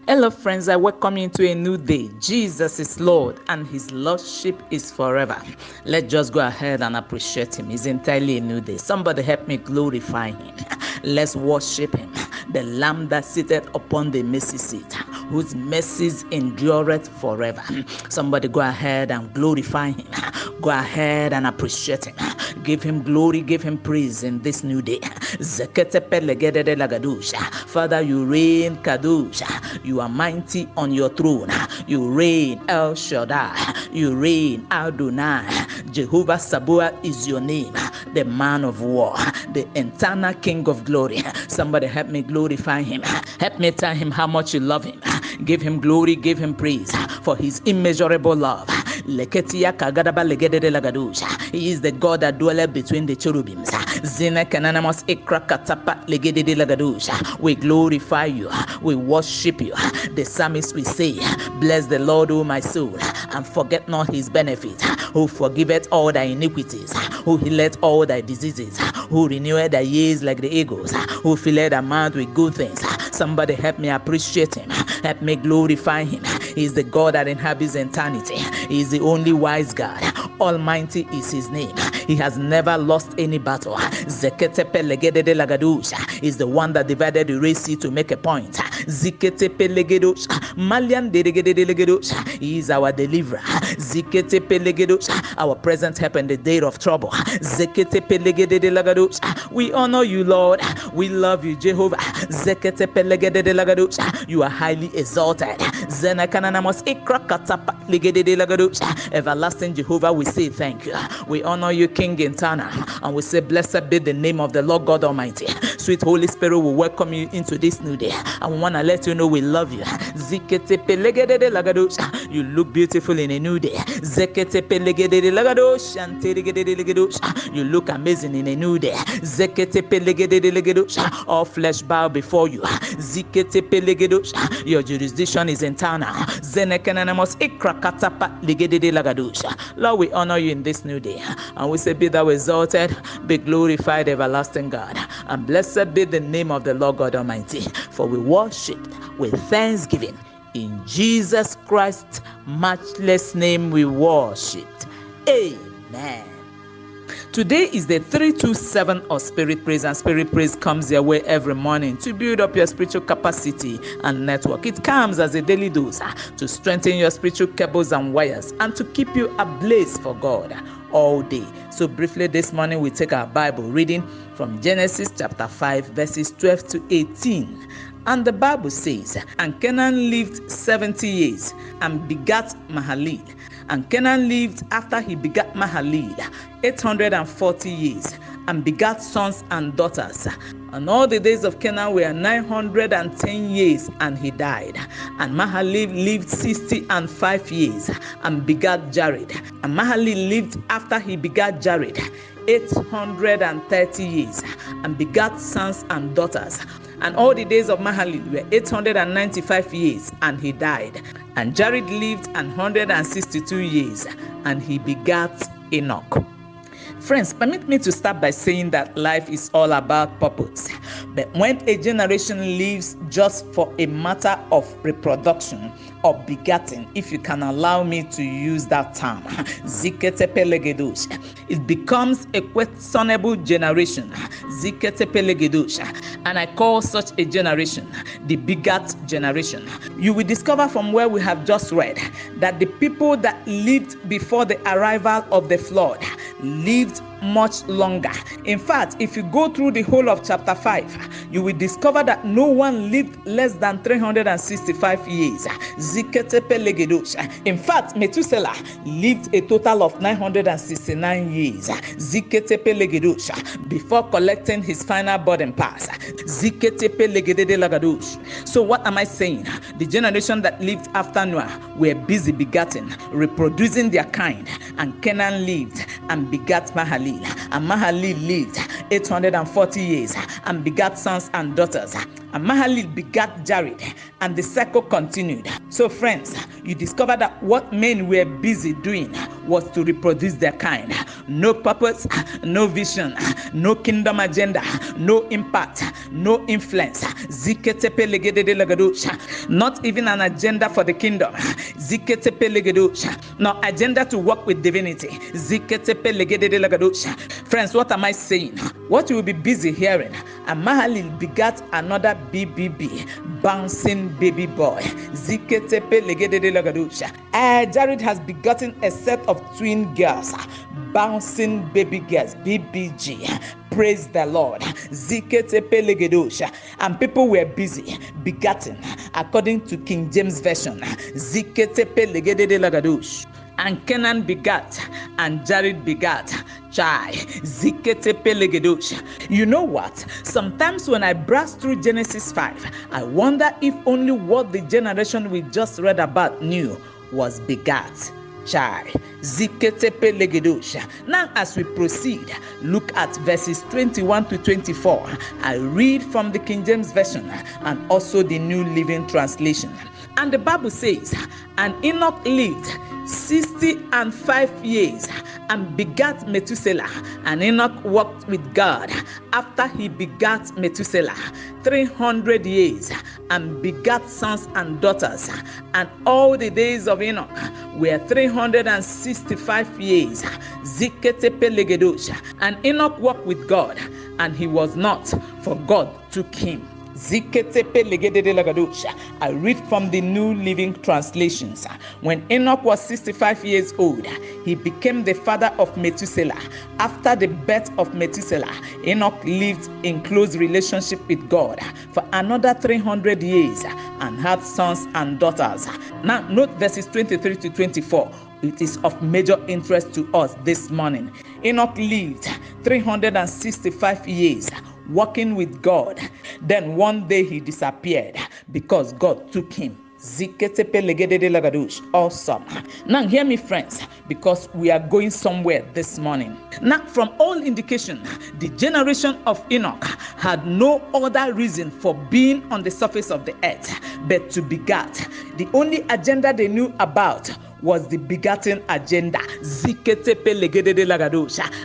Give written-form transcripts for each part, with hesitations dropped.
Hello, friends. I welcome you into a new day. Jesus is Lord, and His Lordship is forever. Let's just go ahead and appreciate Him. It's entirely a new day. Somebody help me glorify Him. Let's worship Him. The Lamb that sitteth upon the mercy seat, whose mercies endureth forever. Somebody go ahead and glorify Him. Go ahead and appreciate Him. Give Him glory, give Him praise in this new day. Father, you reign, Kadosh. You are mighty on your throne. You reign, El Shaddai. You reign, Adonai. Jehovah Sabaoth is your name. The man of war, the eternal King of glory. Somebody help me glorify Him. Help me tell Him how much you love Him. Give Him glory, give Him praise for His immeasurable love. He is the God that dwelleth between the cherubims. We glorify you. We worship you. The psalmist will say, bless the Lord, O my soul, and forget not His benefit, who forgiveth all thy iniquities, who healeth all thy diseases, who reneweth thy years like the eagles, who filleth thy mouth with good things. Somebody help me appreciate Him. Help me glorify Him. He is the God that inhabits eternity. He is the only wise God. Almighty is His name. He has never lost any battle. Is the one that divided the Red Sea to make a point. He is our deliverer. Our present help in the day of trouble. We honor you, Lord. We love you, Jehovah. You are highly exalted. Everlasting Jehovah, we say thank you. We honor you, King eternal, and we say blessed be the name of the Lord God Almighty. Sweet Holy Spirit, we welcome you into this new day, and we want to let you know we love you. You look beautiful in a new day. You look amazing in a new day. All flesh bow before you. Your jurisdiction is eternal. Lord, we honor you in this new day, and we say, be thou exalted, be glorified, everlasting God, and blessed be the name of the Lord God Almighty. For we worship with thanksgiving in Jesus Christ's matchless name. We worship. Amen. Today is the 327 of Spirit Praise, and Spirit Praise comes your way every morning to build up your spiritual capacity and network. It comes as a daily dose to strengthen your spiritual cables and wires and to keep you ablaze for God all day. So briefly this morning we take our Bible reading from Genesis chapter 5 verses 12 to 18. And the Bible says, and Canaan lived 70 years and begat Mahalalel. And Canaan lived after he begat Mahalalel 840 years and begat sons and daughters. And all the days of Canaan were 910 years, and he died. And Mahalalel lived 65 years and begat Jared. And Mahalalel lived after he begat Jared 830 years and begat sons and daughters. And all the days of Mahalalel were 895 years, and he died. And Jared lived 162 years, and he begat Enoch. Friends, permit me to start by saying that life is all about purpose. But when a generation lives just for a matter of reproduction or begatting, if you can allow me to use that term, it becomes a questionable generation. And I call such a generation the begat generation. You will discover from where we have just read that the people that lived before the arrival of the flood lived much longer. In fact, if you go through the whole of chapter 5, you will discover that no one lived less than 365 years. In fact, Methuselah lived a total of 969 years before collecting his final boarding pass. So what am I saying? The generation that lived after Noah were busy begatting, reproducing their kind, and Canaan lived and begat Mahalalel. And Mahalalel lived 840 years and begat sons and daughters. And Mahalalel begat Jared. and the cycle continued. So friends, you discover that what men were busy doing was to reproduce their kind. No purpose, no vision, no kingdom agenda, no impact, no influence. Not even an agenda for the kingdom. No agenda to work with divinity. Friends, what am I saying? What you will be busy hearing? Mahalalel begat another BBB, bouncing baby boy. Jared has begotten a set of twin girls, bouncing baby girls, BBG. Praise the Lord. And people were busy begetting, according to King James Version. And Canaan begat, and Jared begat. You know what? Sometimes when I browse through Genesis 5, I wonder if only what the generation we just read about knew was begat. Now as we proceed, look at verses 21 to 24. I read from the King James Version and also the New Living Translation. And the Bible says, and Enoch lived 65 years and begat Methuselah. And Enoch walked with God after he begat Methuselah 300 years and begat sons and daughters. And all the days of Enoch were 365 years. And Enoch walked with God, and he was not, for God took him. I read from the New Living Translations. When Enoch was 65 years old, he became the father of Methuselah. After the birth of Methuselah, Enoch lived in close relationship with God for another 300 years and had sons and daughters. Now note verses 23 to 24. It is of major interest to us this morning. Enoch lived 365 years walking with God. Then one day he disappeared because God took him. Awesome. Now hear me, friends, because we are going somewhere this morning. Now, from all indication, the generation of Enoch had no other reason for being on the surface of the earth but to begat. The only agenda they knew about was the begatting agenda.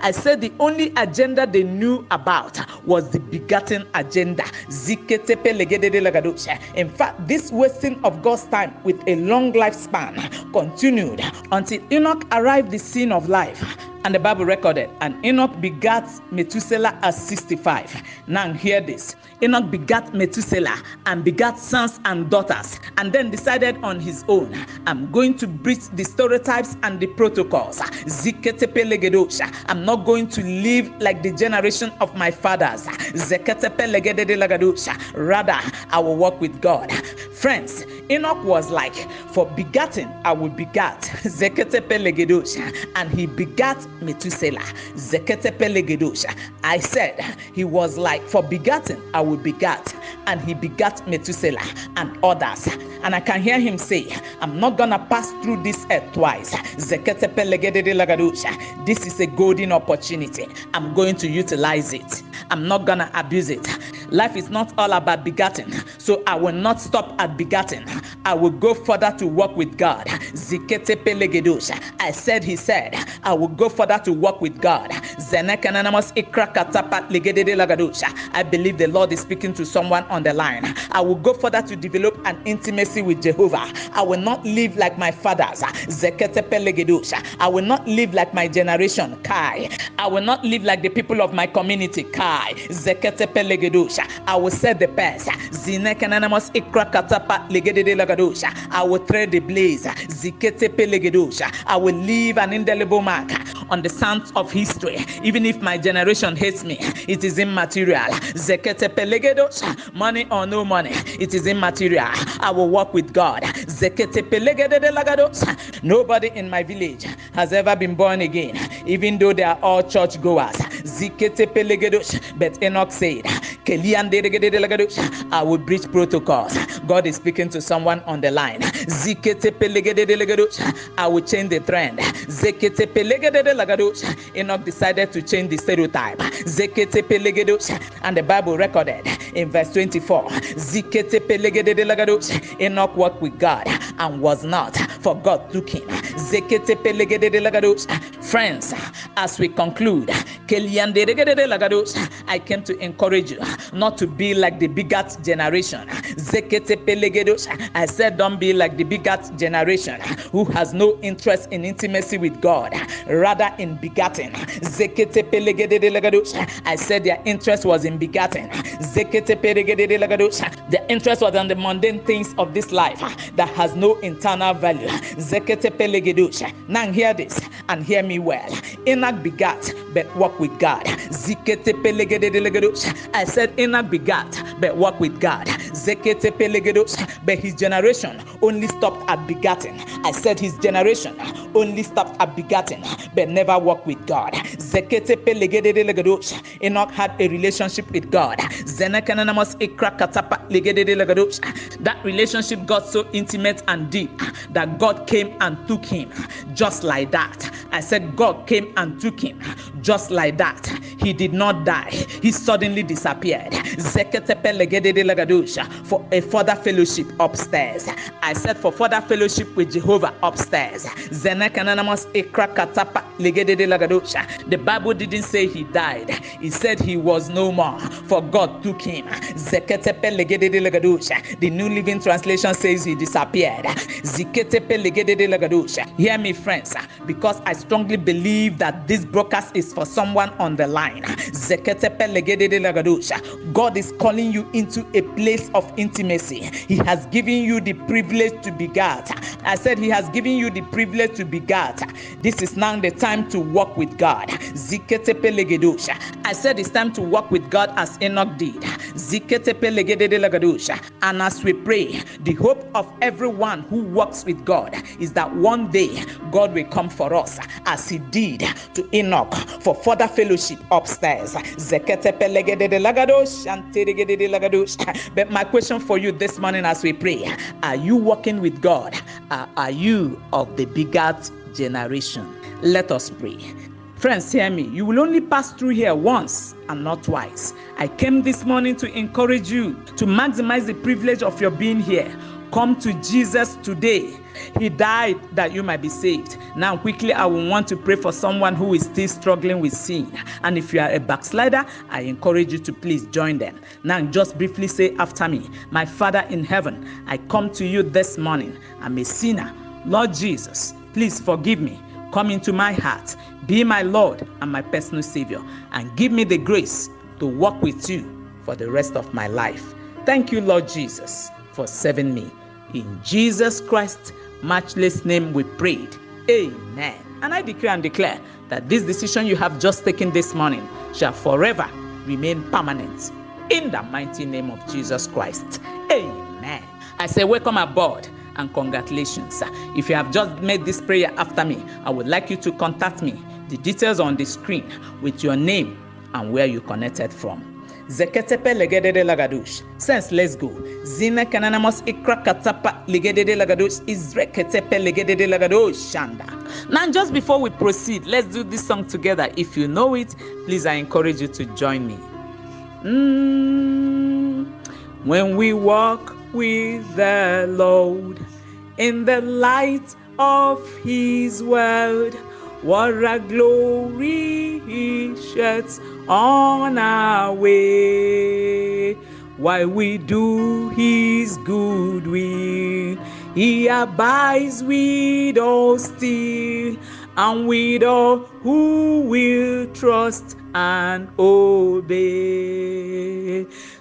I said the only agenda they knew about was the begatting agenda. In fact, this wasting of God's time with a long lifespan continued until Enoch arrived the scene of life. And the Bible recorded, and Enoch begat Methuselah at 65. Now hear this. Enoch begat Methuselah and begat sons and daughters, and then decided on his own, I'm going to breach the stereotypes and the protocols. I'm not going to live like the generation of my fathers. Rather, I will walk with God. Friends, Enoch was like, for begatting, I will begat. And he begat Methuselah. I said, he was like, for begatting, I will begat. And he begat Methuselah and others. And I can hear him say, I'm not gonna pass through this earth twice. This is a golden opportunity. I'm going to utilize it. I'm not gonna abuse it. Life is not all about begatting, so I will not stop at begatting. I will go further to work with God. I said, he said, I will go further to work with God. I believe the Lord is speaking to someone on the line. I will go further to develop an intimacy with Jehovah. I will not live like my fathers. I will not live like my generation. Kai. I will not live like the people of my community. Kai. I will set the pace. I will tread the blaze. I will leave an indelible mark on the sands of history. Even if my generation hates me, it is immaterial. Money or no money, it is immaterial. I will walk with God. Nobody in my village has ever been born again, even though they are all church goers. But Enoch said, I will breach protocols. God is speaking to someone on the line. I will change the trend. Enoch decided to change the stereotype. And the Bible recorded in verse 24. Enoch walked with God and was not, for God took him. Friends, as we conclude, I came to encourage you not to be like the begat generation. I said, don't be like the begat generation who has no interest in intimacy with God, rather in begatting. I said their interest was in begatting. Their interest was on the mundane things of this life that has no internal value. Now hear this and hear me well. Enoch begat, but walk with God. I said Enoch begat, but walk with God. But his generation only stopped at begatting. I said his generation only stopped at begatting, but never walked with God. Enoch had a relationship with God. That relationship got so intimate and deep that God came and took him just like that. I said God came and took him just like that. He did not die. He suddenly disappeared. For a further fellowship upstairs. I said for further fellowship with Jehovah upstairs. The Bible didn't say he died. It said he was no more, for God took him. The New Living Translation says he disappeared. Hear me, friends, because I strongly believe that this broadcast is for someone on the line. God is calling you into a place of intimacy. He has given you the privilege to begat. I said he has given you the privilege to begat. This is now the time to walk with God. I said it's time to walk with God as Enoch did. And as we pray, the hope of everyone who walks with God is that one day God will come for us as he did to Enoch for further fellowship upstairs. But my question for you this morning as we pray, are you walking with God? Are you of the begat generation? Let us pray. Friends, hear me. You will only pass through here once and not twice. I came this morning to encourage you to maximize the privilege of your being here. Come to Jesus today. He died that you might be saved. Now quickly, I will want to pray for someone who is still struggling with sin. And if you are a backslider, I encourage you to please join them. Now just briefly say after me, my Father in heaven, I come to you this morning. I'm a sinner. Lord Jesus, please forgive me. Come into my heart. Be my Lord and my personal Savior. And give me the grace to walk with you for the rest of my life. Thank you, Lord Jesus, for saving me. In Jesus Christ's matchless name we prayed. Amen. And I decree and declare that this decision you have just taken this morning shall forever remain permanent. In the mighty name of Jesus Christ. Amen. I say welcome aboard and congratulations. If you have just made this prayer after me, I would like you to contact me. The details on the screen with your name and where you connected from. Zeketepe legedede lagadush. Sense, let's go. Zina kananamos ikrakatapa legedede lagadush. Izreketepe legedede lagadush shanda. Now, just before we proceed, let's do this song together. If you know it, please, I encourage you to join me. When we walk with the Lord in the light of His word, what a glory He sheds on our way. While we do His good will, He abides with us still, and with all who will trust and obey.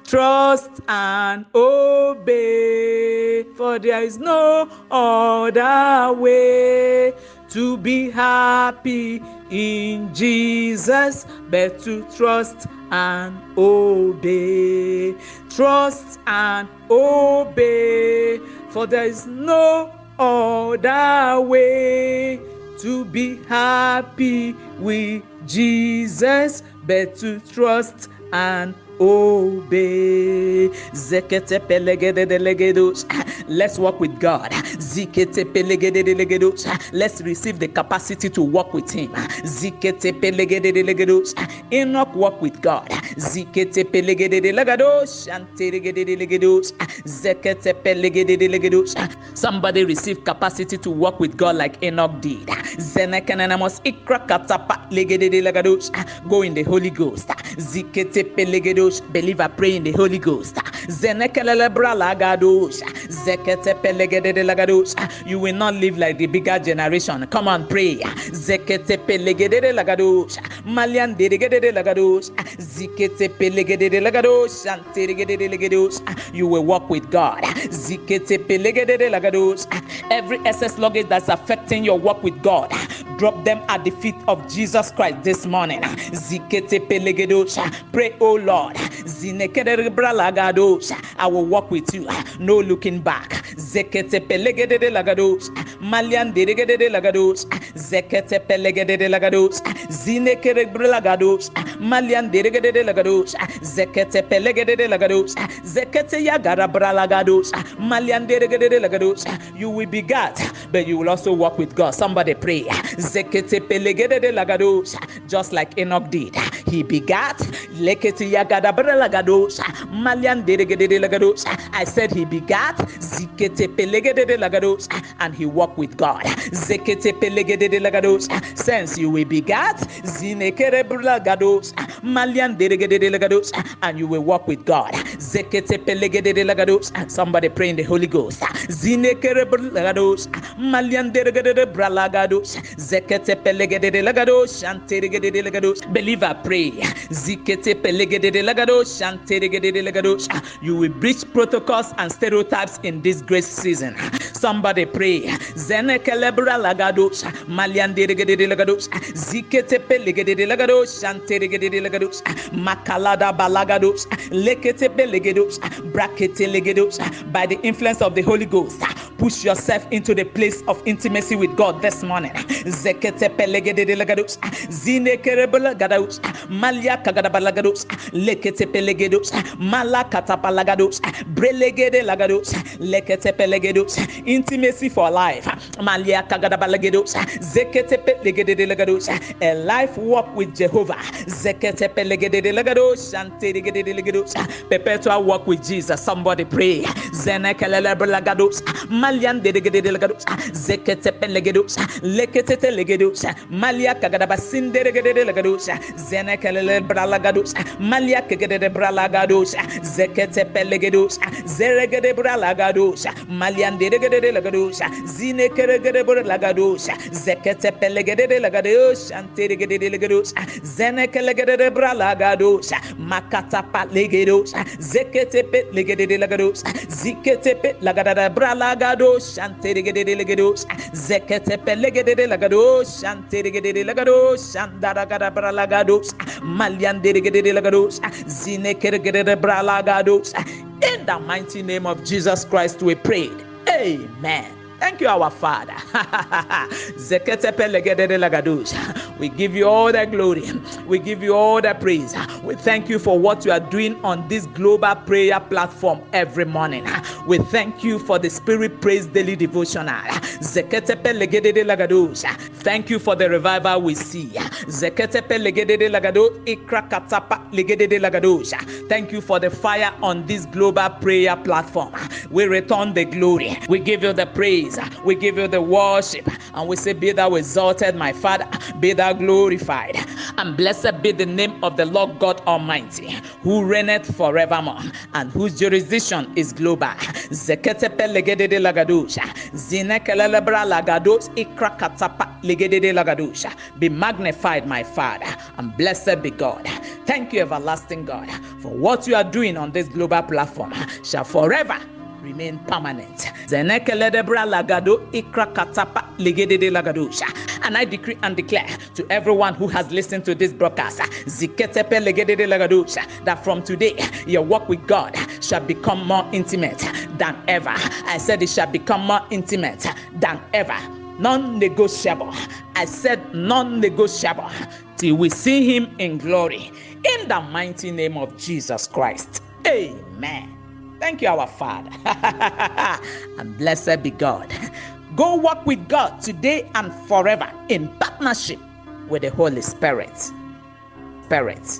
Trust and obey, for there is no other way to be happy in Jesus, but to trust and obey. Trust and obey, for there is no other way to be happy with Jesus, but to trust and obey. Zekete pelegede delegedos. Let's walk with God. Zikete pelegede delegedos. Let's receive the capacity to walk with Him. Zikete pelegede delegedos. Enoch walk with God. Zikete pelegede delegedos. Anteregede delegedos. Zekete pelegede delegedos. Somebody receive capacity to walk with God like Enoch did. Zenekanamos ikrakatapa legede delegedos. Go in the Holy Ghost. Zikete pelegedos. Believer, pray in the Holy Ghost. Zenekelelebra lagados. Zekete pelegede lagados. You will not live like the bigger generation. Come on, pray. Zekete pelegede lagados. Malian deregede lagados. Zikete pelegede lagados. Anteregede lagados. You will walk with God. Zikete pelegede lagados. Every excess luggage that's affecting your walk with God, drop them at the feet of Jesus Christ this morning. Zikete pelegedos. Pray, oh Lord. Zinekerebra lagados. I will walk with you. No looking back. Zekete pelegede lagados. Malian deregede lagados. Zekete pelegede lagados. Zinekerebra lagados. Malian deregede lagados. Zekete pelegede lagados. Zekete yagarabra lagados. Malian deregede lagados. You will be God, but you will also walk with God. Somebody pray. Zekete pelegede lagados. Just like Enoch did. He begat. Lekete yagadabra lagados. Malian deregede lagados. I said he begat. Zikete pelegede lagados. And he walked with God. Zekete pelegede lagados. Since you will begat. Zinekerebra lagados. Malian deregede lagados. And you will walk with God. Zekete pelegede lagados. Somebody pray in the Holy Ghost. Zinekerebra lagados. Malian deregede lagados. Zekete pelegede lagados. Shanteregede lagados. Believer, pray. Zikete pelegede lagados. Shanteregede lagados. You will breach protocols and stereotypes in this grace season. Somebody pray. Zenekelebra lagados. Malian deregede lagados. Zikete pelegede lagados. Shanteregede lagados. Makalada balagados. Lekete pelegedos. Brakete legedos. By the influence of the Holy Ghost, push yourself into the place of intimacy with God this morning. Zekete pelegede lagados. Zinekerebla lagados. Malia kagadabalagadus. Lekete pelegedos. Malakatapalagados. Brelegede lagados. Lekete pelegedos. Intimacy for life. Malia kagadabalagadus. Zekete pelegede lagados. A life walk with Jehovah. Zekete pelegede lagados. Shanteregede lagados. Perpetual walk with Jesus. Somebody pray. Zenekelebla lagados. Malian deregede lagados. Zekete pelegedos. Lekete telegedos. Malia kagadabasin deregede lagados. Zenekelebra lagados. Malia kagede bralagados. Zekete pelegedos. Zeregede bralagados. Malian deregede lagados. Zinekeregede bralagados. Zekete pelegede lagados. Anteregede lagados. Zenekelegede bralagados. Makata palegedos. Zekete pelegede lagados. Zikete pelagada bralagados. Anteregede lagados. Zekete pelegede lagados. Anteregede lagados. Andaragada bralagados. Malian deregede lagados. Zinekeregede bralagados. In the mighty name of Jesus Christ we prayed. Amen. Thank you, our Father. We give you all the glory. We give you all the praise. We thank you for what you are doing on this global prayer platform every morning. We thank you for the Spirit Praise Daily Devotional. Thank you for the revival we see. Thank you for the fire on this global prayer platform. We return the glory. We give you the praise. We give you the worship. And we say, be thou exalted, my Father. Be thou glorified. And blessed be the name of the Lord God Almighty, who reigneth forevermore, and whose jurisdiction is global. Be magnified, my Father, and blessed be God. Thank you, everlasting God, for what you are doing on this global platform shall forever remain permanent. And I decree and declare to everyone who has listened to this broadcast that from today your walk with God shall become more intimate than ever. I said it shall become more intimate than ever. Non-negotiable. I said non-negotiable till we see him in glory. in the mighty name of Jesus Christ. Amen. Thank you, our Father. And blessed be God. Go walk with God today and forever in partnership with the Holy Spirit. Spirit.